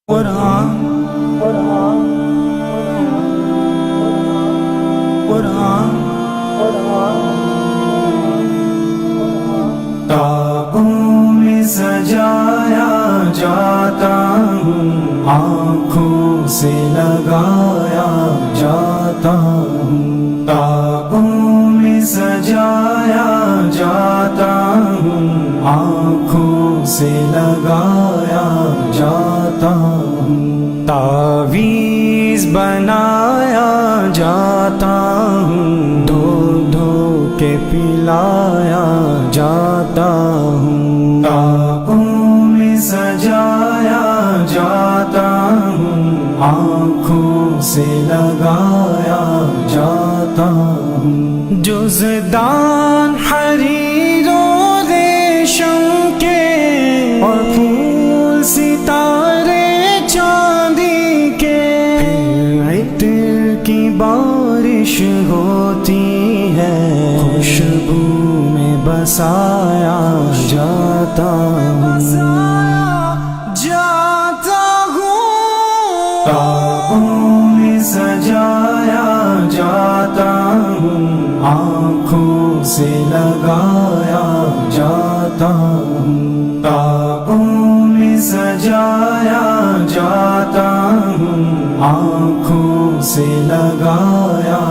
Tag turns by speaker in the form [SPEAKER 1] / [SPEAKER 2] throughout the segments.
[SPEAKER 1] قرآن تابوں میں سجایا جاتا ہوں، آنکھوں سے لگایا جاتا ہوں، تابوں میں سجایا جاتا ہوں، آنکھوں سے لگایا جاتا ہوں، تعویذ بنایا جاتا ہوں، دھو دھو کے پلایا جاتا ہوں، تابوں میں سجایا جاتا ہوں، آنکھوں سے لگایا جاتا ہوں، جزدان حریر و ریشم کے اور پھول ستارے چاندی کے، عطر کی بارش ہوتی ہے، خوشبو میں بسایا جاتا ہوں، تابوں میں سجایا جاتا ہوں، آنکھوں سے لگایا جاتا ہوں، تابوں میں سجایا جاتا ہوں، آنکھوں سے لگایا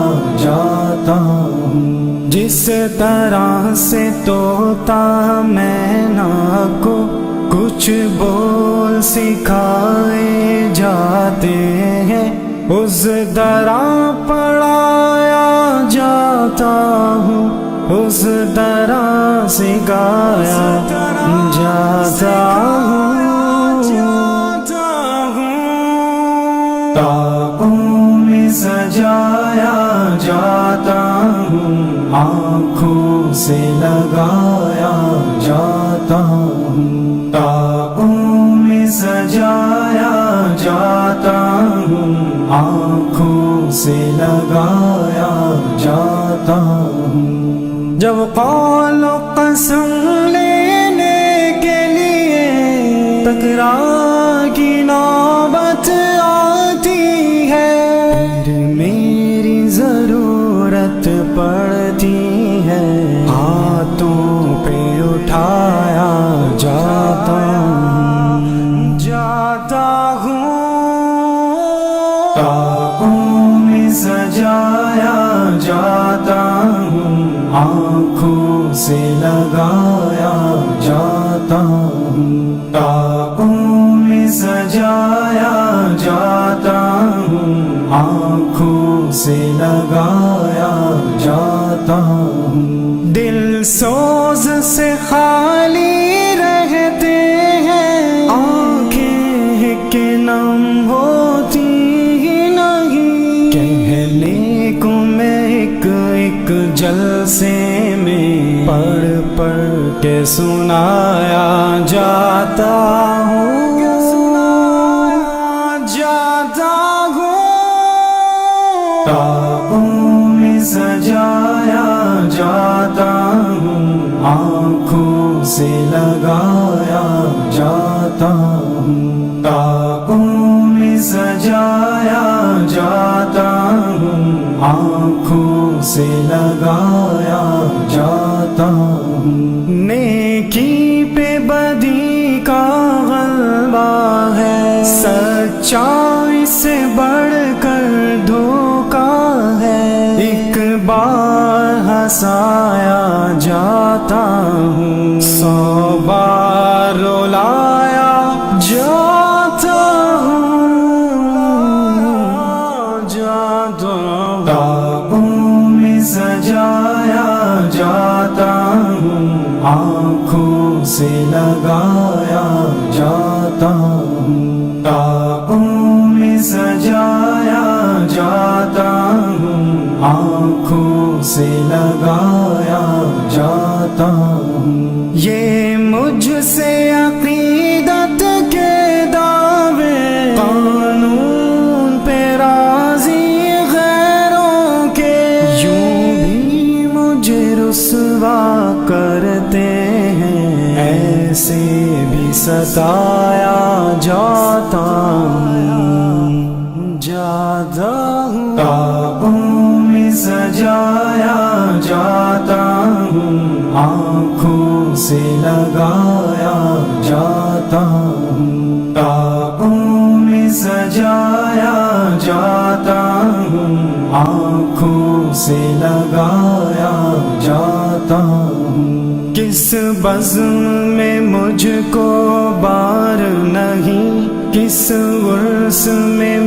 [SPEAKER 1] جاتا ہوں، جس طرح سے طوطا مینا کو کچھ بول سکھائے جاتے ہیں، اس طرح پڑھایا جاتا ہوں، اس طرح سکھایا جاتا ہوں، تابوں میں سجایا جاتا ہوں، آنکھوں سے لگایا جاتا ہوں، تابوں میں سجایا جاتا ہوں، آنکھوں سے لگایا جاتا ہوں، جب قول و قسم لینے کے لیے تکرار کی نوبت آتی ہے، پھر میری ضرورت پڑتی ہے، ہاتھوں پہ اٹھایا جاتا ہوں، تابوں میں سجایا جاتا ہوں، آنکھوں سے لگایا جاتا ہوں، تابوں میں سجایا جاتا ہوں، آنکھوں سے لگایا جاتا ہوں، دل سوز سے خالی رہتے ہیں، آنکھیں کہ نم ہوتی ہی نہیں، کہنے کو میں ایک ایک جلسے میں پڑھ پڑھ کے سنایا جاتا ہوں، تابوں میں سجایا جاتا ہوں، آنکھوں سے لگایا جاتا ہوں، تابوں میں سجایا جاتا ہوں، آنکھوں سے لگایا جاتا ہوں، نیکی پہ بدی کا غلبہ ہے، سچائی سے بڑھ کر دھوکا ہے، ایک بار ہنسایا جاتا ہوں، 100 بار رلایا جاتا ہوں، تابوں میں سجایا جاتا ہوں، آنکھوں سے لگایا جاتا ہوں، تابوں میں سجایا جاتا ہوں، آنکھوں سے لگایا جاتا ہوں، یہ مجھ سے عقیدت کے دعوے قانون پہ راضی غیروں کے، یوں بھی مجھے رسوا کرتے ہیں، ایسے بھی ستایا جاتا جاتا ہوں جاتا ہوں خوابوں میں سجایا جاتا ہوں آنکھوں سے لگایا جاتا ہوں خوابوں میں سجایا جاتا ہوں آنکھوں سے لگایا جاتا ہوں کس بزم میں مجھ کو بار نہیں کس عرس میں